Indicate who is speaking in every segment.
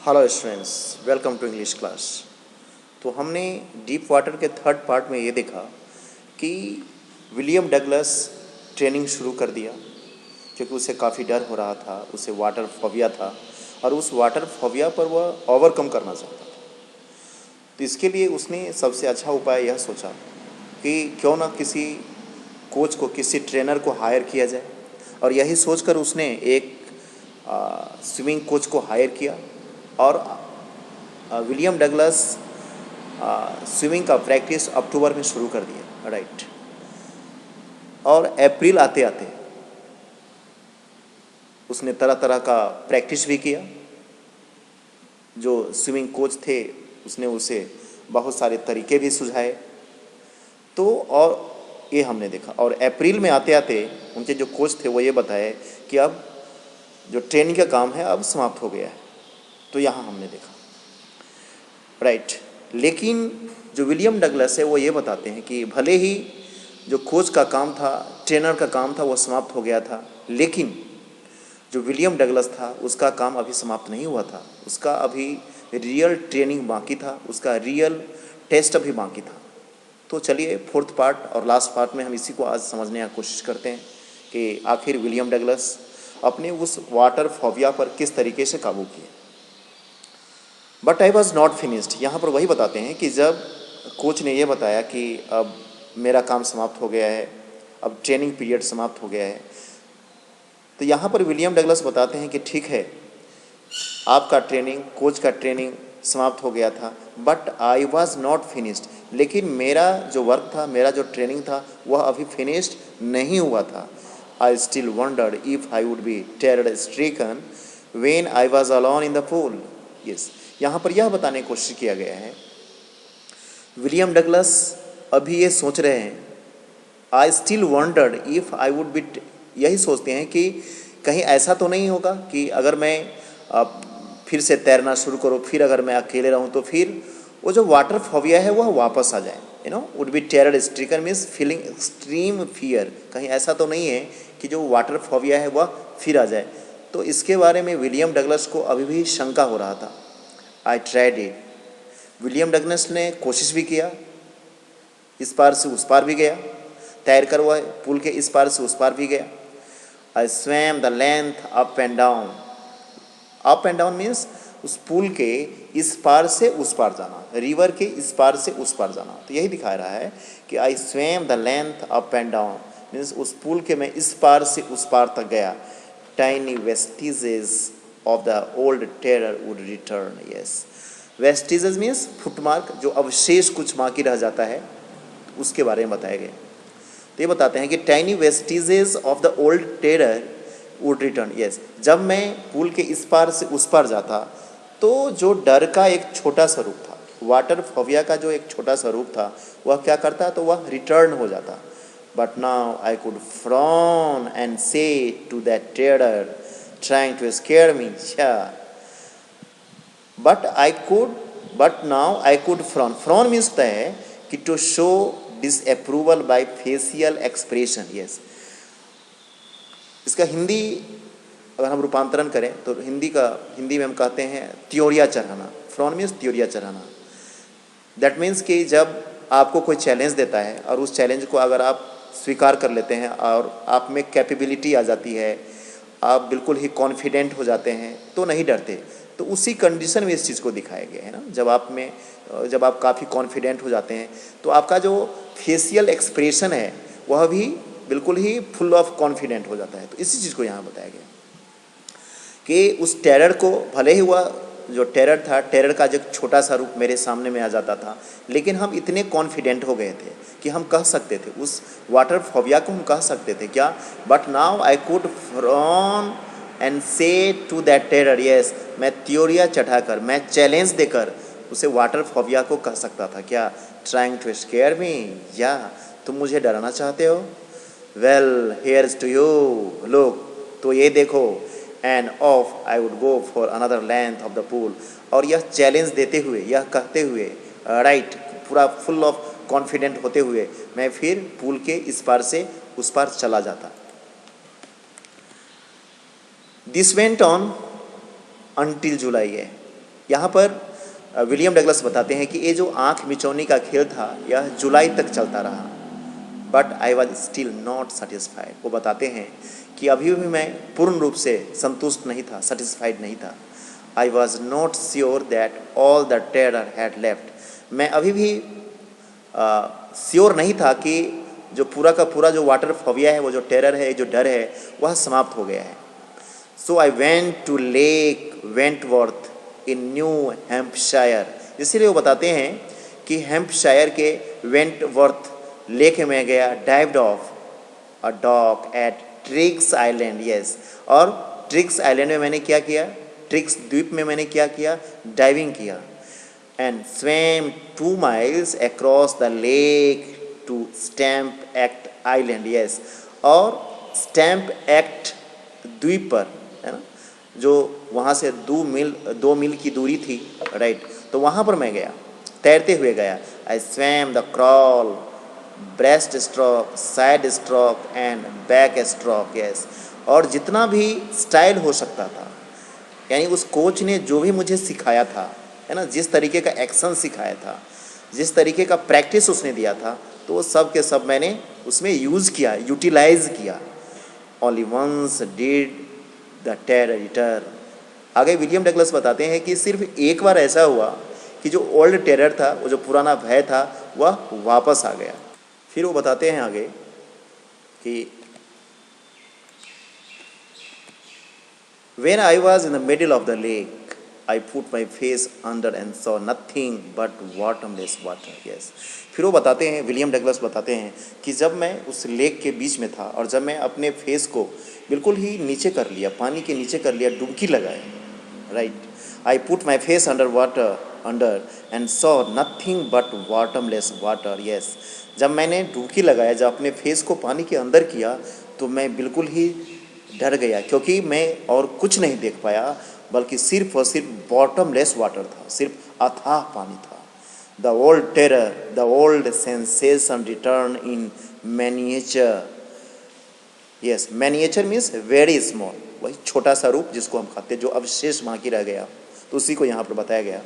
Speaker 1: Hello students, welcome to English class. तो हमने deep water के थर्ड पार्ट में ये देखा कि विलियम डगलस ट्रेनिंग शुरू कर दिया क्योंकि उसे काफ़ी डर हो रहा था, उसे वाटर फोबिया था और उस वाटर फोबिया पर वह ओवरकम करना चाहता था। तो इसके लिए उसने सबसे अच्छा उपाय यह सोचा कि क्यों ना किसी कोच को, किसी ट्रेनर को हायर किया जाए, और यही सोचकर उसने एक स्विमिंग कोच को हायर किया और विलियम डगलस स्विमिंग का प्रैक्टिस अक्टूबर में शुरू कर दिया, राइट। और अप्रैल आते आते उसने तरह तरह का प्रैक्टिस भी किया। जो स्विमिंग कोच थे उसने उसे बहुत सारे तरीके भी सुझाए। तो और ये हमने देखा, और अप्रैल में आते आते उनके जो कोच थे वो ये बताए कि अब जो ट्रेनिंग का काम है अब समाप्त हो गया है। तो यहाँ हमने देखा, राइट। लेकिन जो विलियम डगलस है वो ये बताते हैं कि भले ही जो कोच का काम था, ट्रेनर का काम था, वो समाप्त हो गया था, लेकिन जो विलियम डगलस था उसका काम अभी समाप्त नहीं हुआ था। उसका अभी रियल ट्रेनिंग बाकी था, उसका रियल टेस्ट अभी बाकी था। तो चलिए फोर्थ पार्ट और लास्ट पार्ट में हम इसी को आज समझने की कोशिश करते हैं कि आखिर विलियम डगलस अपने उस वाटर फोबिया पर किस तरीके से काबू किए। But I was not finished. यहाँ पर वही बताते हैं कि जब कोच ने यह बताया कि अब मेरा काम समाप्त हो गया है, अब ट्रेनिंग पीरियड समाप्त हो गया है, तो यहाँ पर विलियम डगलस बताते हैं कि ठीक है, आपका ट्रेनिंग, कोच का ट्रेनिंग समाप्त हो गया था, but I was not finished. लेकिन मेरा जो वर्क था, मेरा जो ट्रेनिंग था, वह अभी फिनिश्ड नहीं हुआ था। I still wondered if I would be terror stricken when I was alone in the pool. Yes, यहाँ पर यह बताने की कोशिश किया गया है, विलियम डगलस अभी ये सोच रहे हैं, I still wondered if I would be, यही सोचते हैं कि कहीं ऐसा तो नहीं होगा कि अगर मैं फिर से तैरना शुरू करूँ, फिर अगर मैं अकेले रहूँ तो फिर वो जो वाटर फोबिया है वह वापस आ जाए। Would be terror stricken means feeling extreme fear. कहीं ऐसा तो नहीं है कि जो वाटर फोबिया है वह फिर आ जाए। तो इसके बारे में विलियम डगलस को अभी भी शंका हो रहा था। I tried it. William Douglas ने कोशिश भी किया, इस पार से उस पार भी गया, तैर कर वह पुल के इस पार से उस पार भी गया। आई swum the length up and down. Up and down means उस पुल के इस पार से उस पार जाना, रिवर के इस पार से उस पार जाना। तो यही दिखा रहा है कि आई swum the length up and down means उस पुल के मैं इस पार से उस पार तक गया। Tiny vestiges of the old terror would return. Yes, vestiges means footmark, जो अवशेष कुछ बाकी रह जाता है, उसके बारे में बताया गया। तो ये बताते हैं कि tiny vestiges of the old terror would return. Yes, जब मैं पुल के इस पार से उस पार जाता तो जो डर का एक छोटा सा रूप था, वाटर फोबिया का जो एक छोटा सा रूप था, वह क्या करता, तो वह रिटर्न हो जाता। But now I could frown and say to that terror trying to scare me. But now I could frown. Frown means होता है कि to show disapproval by facial expression. Yes, इसका हिंदी अगर हम रूपांतरण करें तो हिंदी में हम कहते हैं त्योरिया चढ़ाना। फ्रॉन मीन्स त्योरिया चढ़ाना। दैट मीन्स कि जब आपको कोई चैलेंज देता है और उस चैलेंज को अगर आप स्वीकार कर लेते हैं और आप में कैपेबिलिटी आ जाती है, आप बिल्कुल ही कॉन्फिडेंट हो जाते हैं, तो नहीं डरते। तो उसी कंडीशन में इस चीज़ को दिखाया गया है ना। जब आप काफ़ी कॉन्फिडेंट हो जाते हैं तो आपका जो फेशियल एक्सप्रेशन है वह भी बिल्कुल ही फुल ऑफ कॉन्फिडेंट हो जाता है। तो इसी चीज़ को यहाँ बताया गया कि उस टेरर को, भले ही वह जो टेरर था, टेरर का जो छोटा सा रूप मेरे सामने में आ जाता था, लेकिन हम इतने कॉन्फिडेंट हो गए थे कि हम कह सकते थे, उस वाटर फोबिया को हम कह सकते थे क्या, but now I could frown and say to that terror. Yes, मैं त्योरिया चढ़ाकर, मैं चैलेंज देकर उसे वाटर फोबिया को कह सकता था क्या, ट्राइंग टू स्केयर मी, या तुम मुझे डराना चाहते हो। वेल हियर्स टू यू, लोग तो ये देखो, end of I would go for another length of the pool. और यह चैलेंज देते हुए, यह कहते हुए, राइट, पूरा फुल ऑफ कॉन्फिडेंट होते हुए मैं फिर पूल के इस पार से उस पार चला जाता। दिस वेंट ऑन अंटिल जुलाई है। यहाँ पर विलियम डगलस बताते हैं कि ये जो आँख मिचौनी का खेल था यह जुलाई तक चलता रहा, but I was still not satisfied. वो बताते हैं कि अभी भी मैं पूर्ण रूप से संतुष्ट नहीं था, सेटिस्फाइड नहीं था। I was not sure that all the terror had left. मैं अभी भी श्योर नहीं था कि जो पूरा का पूरा जो वाटर फोबिया है, वो जो टेरर है, जो डर है, वह समाप्त हो गया है। So I went to lake Wentworth in New Hampshire. इसीलिए वो बताते हैं कि हैम्पशायर के वेंटवर्थ लेक में गया। Dived off a dock at Triggs Island, yes. और ट्रिक्स आइलैंड में मैंने क्या किया, ट्रिक्स द्वीप में मैंने क्या किया, डाइविंग किया। And swam 2 miles across the lake to stamp act island, yes. और स्टैम्प एक्ट द्वीप पर, है ना, जो वहाँ से 2 मील की दूरी थी, राइट, तो वहाँ पर मैं गया, तैरते हुए गया। आई swum the crawl, breast stroke, side stroke and back stroke, yes. और जितना भी स्टाइल हो सकता था, यानी उस कोच ने जो भी मुझे सिखाया था, है ना, जिस तरीके का एक्शन सिखाया था, जिस तरीके का प्रैक्टिस उसने दिया था, तो वो सब के सब मैंने उसमें यूज़ किया, यूटिलाइज किया। Only once did the terror return. आगे विलियम डगलस बताते हैं कि सिर्फ एक बार ऐसा हुआ कि जो ओल्ड टेरर था, वो जो पुराना भय था, वह वापस आ गया। फिर वो बताते हैं आगे कि when I was in the middle of the lake, I put my face under and saw nothing but bottomless water, yes। फिर वो बताते हैं, विलियम डगलस बताते हैं कि जब मैं उस लेक के बीच में था और जब मैं अपने फेस को बिल्कुल ही नीचे कर लिया, पानी के नीचे कर लिया, डुबकी लगाए, right, I put my face under and saw nothing but bottomless water, yes. जब मैंने डुबकी लगाया, जब अपने फेस को पानी के अंदर किया, तो मैं बिल्कुल ही डर गया, क्योंकि मैं और कुछ नहीं देख पाया, बल्कि सिर्फ और सिर्फ बॉटमलेस वाटर था, सिर्फ अथाह पानी था। The old terror, the old sensation return in miniature, yes. Miniature means very small, वही छोटा सा रूप जिसको हम खाते, जो अवशेष बाकी रह गया, तो उसी को यहाँ पर बताया गया।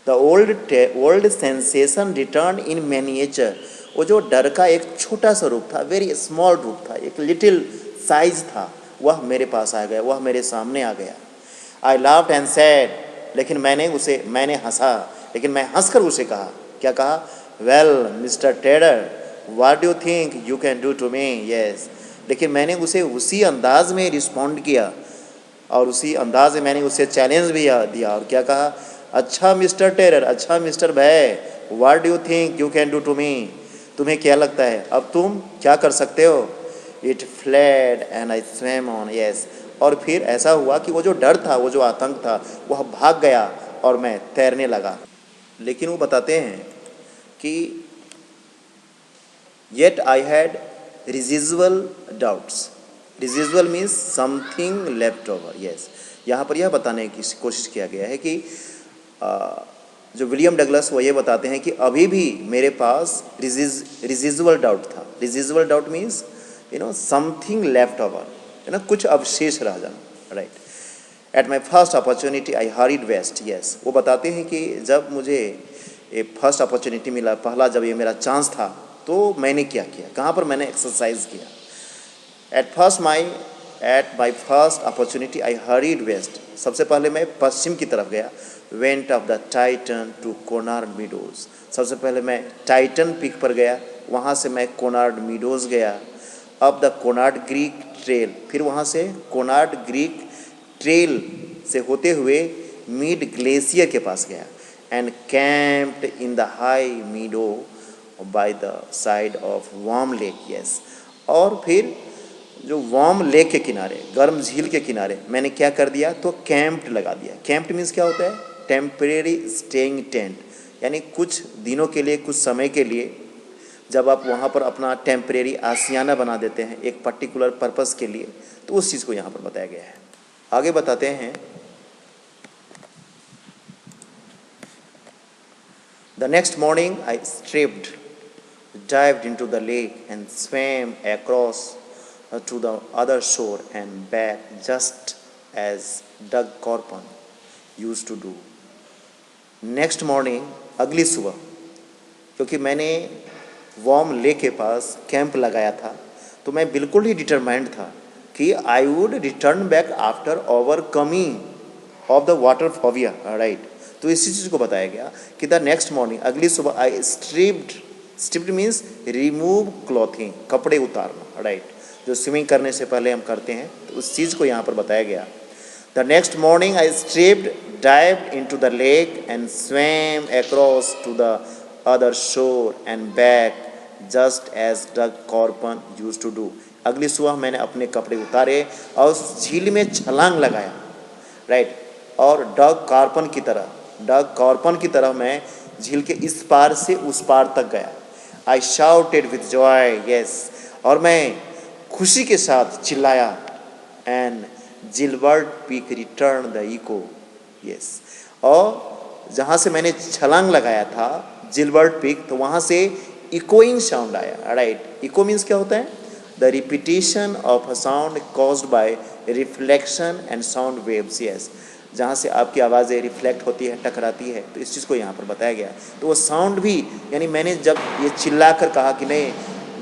Speaker 1: The old sensation return in मैनिएचर, वो जो डर का एक छोटा सा रूप था, वेरी स्मॉल रूप था, एक लिटिल साइज था, वह मेरे पास आ गया, वह मेरे सामने आ गया। आई लाफ्ड एंड सैड, लेकिन मैंने हंसा, लेकिन मैं हंसकर उसे कहा, क्या कहा, well Mister terror, what do think you can do to me, yes. लेकिन मैंने उसे उसी अंदाज में रिस्पॉन्ड किया और उसी अंदाज में मैंने उसे चैलेंज भी दिया, और क्या कहा, अच्छा मिस्टर टेरर, अच्छा मिस्टर भय, what do think you can do to me, तुम्हें क्या लगता है, अब तुम क्या कर सकते हो। It fled and I स्वेम on, yes. और फिर ऐसा हुआ कि वो जो डर था, वो जो आतंक था, वह भाग गया और मैं तैरने लगा। लेकिन वो बताते हैं कि yet I had residual doubts. Residual means something left over, yes. यहाँ पर यह बताने की कोशिश किया गया है कि जो विलियम डगलस वो ये बताते हैं कि अभी भी मेरे पास रिजिजुअल डाउट था। Residual doubt means something left over, है ना, कुछ अवशेष रह जाना, right. At my first opportunity I hurried west, yes. वो बताते हैं कि जब मुझे ये फर्स्ट अपॉर्चुनिटी मिला, पहला जब ये मेरा चांस था, तो मैंने क्या किया, कहाँ पर मैंने एक्सरसाइज किया। At my first opportunity I hurried west, सबसे पहले मैं पश्चिम की तरफ गया। Went off the Tieton to Conrad Meadows, सबसे पहले मैं टाइटन पीक पर गया, वहाँ से मैं कोनार्ड मीडोज गया। अब द कोनार्ड ग्रीक ट्रेल, फिर वहाँ से कोनार्ड ग्रीक ट्रेल से होते हुए मीड ग्लेशियर के पास गया। And camped in the high meadow by the side of warm lake, yes. और फिर जो वार्म लेक के किनारे, गर्म झील के किनारे मैंने क्या कर दिया, तो कैंप्ड लगा दिया। कैंप्ड मीन्स क्या होता है, टेम्परेरी स्टेइंग टेंट, यानी कुछ दिनों के लिए, कुछ समय के लिए जब आप वहाँ पर अपना टेम्परेरी आशियाना बना देते हैं एक पर्टिकुलर पर्पस के लिए, तो उस चीज़ को यहाँ पर बताया गया है। आगे बताते हैं, the next morning I stripped, dived into the lake and swam across to the other shore and back, just as Doug Corpon used to do. Next morning, अगली सुबह, क्योंकि मैंने वार्म लेक के पास कैंप लगाया था, तो मैं बिल्कुल ही डिटरमाइंड था कि I would return back after overcoming of the water phobia, right. तो इसी चीज़ को बताया गया कि द नेक्स्ट मॉर्निंग, अगली सुबह, आई स्ट्रिप्ड मीन्स रिमूव क्लॉथिंग, कपड़े उतारना, राइट, जो स्विमिंग करने से पहले हम करते हैं, तो उस चीज़ को यहाँ पर बताया गया। The next morning I stripped, dived into the lake and swam across to the other shore and back just as Doug Corpon used to do. अगली सुबह मैंने अपने कपड़े उतारे और उस झील में छलांग लगाया, राइट, और डग कॉर्पन की तरह मैं झील के इस पार से उस पार तक गया। I shouted with joy, yes, और मैं खुशी के साथ चिल्लाया, and Gilbert peak return the echo, yes, और जहाँ से मैंने छलांग लगाया था जिलबर्ट पीक, तो वहाँ से इकोइंग साउंड आया, राइट। इको मीन्स क्या होता है? The repetition of a sound caused by reflection and sound waves, yes, जहाँ से आपकी आवाज़ें रिफ्लेक्ट होती है, टकराती है, तो इस चीज़ को यहाँ पर बताया गया। तो वो साउंड भी, यानी मैंने जब ये चिल्ला कर कहा कि नहीं,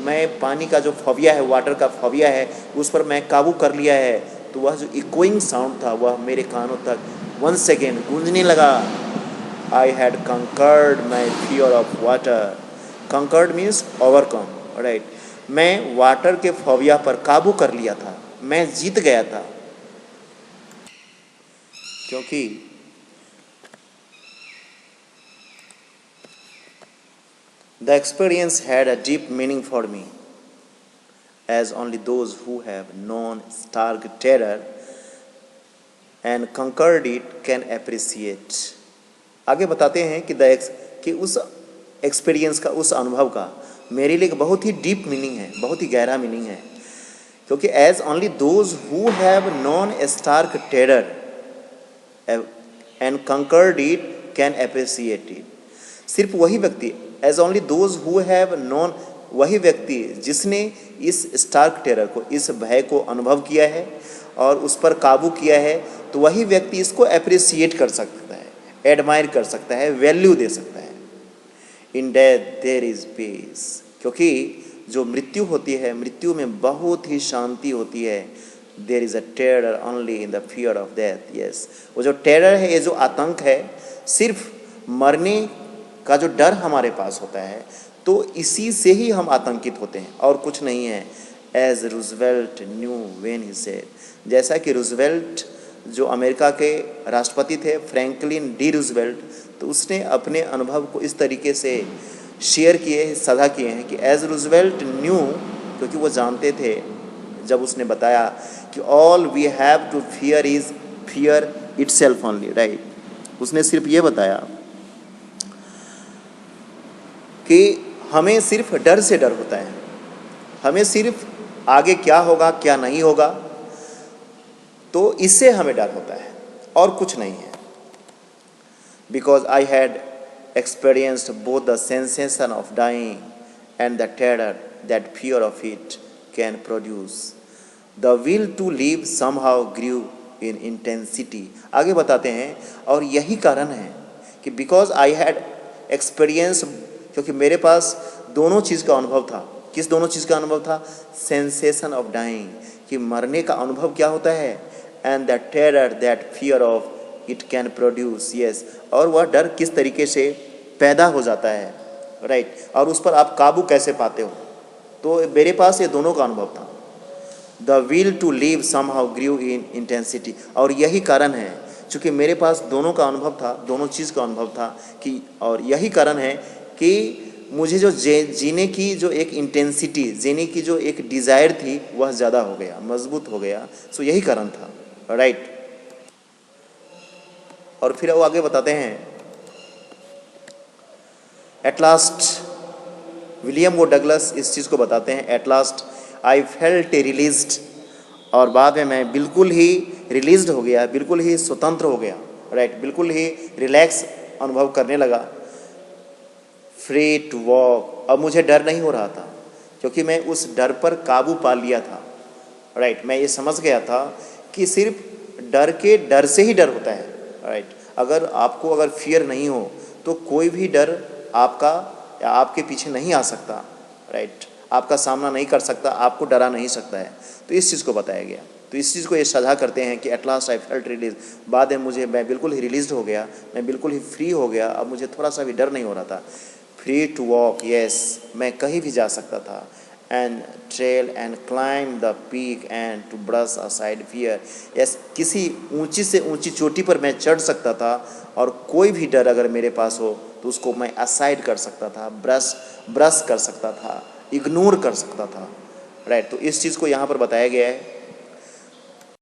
Speaker 1: मैं पानी का जो फोबिया है, वाटर का फोबिया है, उस पर मैं काबू कर लिया है, तो वह जो इकोइंग साउंड था वह मेरे कानों तक वंस अगेन गूंजने लगा। I had conquered my fear of water, conquered means overcome, right, मैं वाटर के फोबिया पर काबू कर लिया था, मैं जीत गया था, क्योंकि the experience had a deep meaning for me, as only those who have known stark terror and conquered it can appreciate. आगे बताते हैं कि उस एक्सपीरियंस का, उस अनुभव का मेरे लिए बहुत ही डीप मीनिंग है, बहुत ही गहरा मीनिंग है, क्योंकि as only those who have known stark terror and conquered it can appreciate it. सिर्फ वही व्यक्ति, as only those who have known, वही व्यक्ति जिसने इस स्टार्क टेरर को, इस भय को अनुभव किया है और उस पर काबू किया है, तो वही व्यक्ति इसको अप्रिसिएट कर सकता है, एडमायर कर सकता है, वैल्यू दे सकता है। In death there is peace, क्योंकि जो मृत्यु होती है, मृत्यु में बहुत ही शांति होती है। There is a terror only in the fear of death, yes, वो जो टेरर है, ये जो आतंक है, सिर्फ मरने का जो डर हमारे पास होता है, तो इसी से ही हम आतंकित होते हैं, और कुछ नहीं है। As Roosevelt knew when he said, जैसा कि रूजवेल्ट जो अमेरिका के राष्ट्रपति थे, फ्रैंकलिन डी रूजवेल्ट, तो उसने अपने अनुभव को इस तरीके से शेयर किए, साझा किए हैं कि एज रूजवेल्ट न्यू, क्योंकि वो जानते थे, जब उसने बताया कि all we have to fear is fear itself only, right, उसने सिर्फ ये बताया कि हमें सिर्फ डर से डर होता है, हमें सिर्फ आगे क्या होगा क्या नहीं होगा, तो इससे हमें डर होता है और कुछ नहीं है। Because I had experienced both the sensation of dying and the terror that fear of it can produce, the will to live somehow grew in intensity. आगे बताते हैं, और यही कारण है कि बिकॉज आई हैड एक्सपीरियंस, क्योंकि मेरे पास दोनों चीज़ का अनुभव था। किस दोनों चीज़ का अनुभव था? सेंसेशन ऑफ डाइंग, कि मरने का अनुभव क्या होता है, and the terror that fear of it can produce, yes, और वह डर किस तरीके से पैदा हो जाता है, राइट, और उस पर आप काबू कैसे पाते हो। तो मेरे पास ये दोनों का अनुभव था। The will to live somehow grew in intensity, और यही कारण है, चूँकि मेरे पास दोनों का अनुभव था, दोनों चीज़ का अनुभव था कि, और यही कारण है कि मुझे जो जीने की जो एक इंटेंसिटी, जीने की जो एक डिज़ायर थी, वह ज़्यादा हो गया, मजबूत हो गया। सो यही कारण था, राइट। और फिर वो आगे बताते हैं, एट लास्ट विलियम वो डगलस इस चीज़ को बताते हैं, at last I felt released, और बाद में मैं बिल्कुल ही रिलीज्ड हो गया, बिल्कुल ही स्वतंत्र हो गया, राइट, बिल्कुल ही रिलैक्स अनुभव करने लगा। फ्री टू वॉक, अब मुझे डर नहीं हो रहा था, क्योंकि मैं उस डर पर काबू पा लिया था, राइट। मैं ये समझ गया था कि सिर्फ डर के डर से ही डर होता है, राइट। अगर आपको अगर फियर नहीं हो तो कोई भी डर आपका या आपके पीछे नहीं आ सकता, राइट, आपका सामना नहीं कर सकता, आपको डरा नहीं सकता है। तो इस चीज़ को बताया गया। तो इस चीज़ को ये साझा करते हैं कि at last I felt release, बाद में मैं बिल्कुल ही रिलीज हो गया, मैं बिल्कुल ही फ्री हो गया, अब मुझे थोड़ा सा भी डर नहीं हो रहा था। फ्री टू वॉक, यस, मैं कहीं भी जा सकता था। And trail and climb the peak and to brush aside fear, yes, किसी ऊंची से ऊंची चोटी पर मैं चढ़ सकता था और कोई भी डर अगर मेरे पास हो तो उसको मैं असाइड कर सकता था, ब्रश कर सकता था, इग्नोर कर सकता था, राइट। तो इस चीज़ को यहाँ पर बताया गया है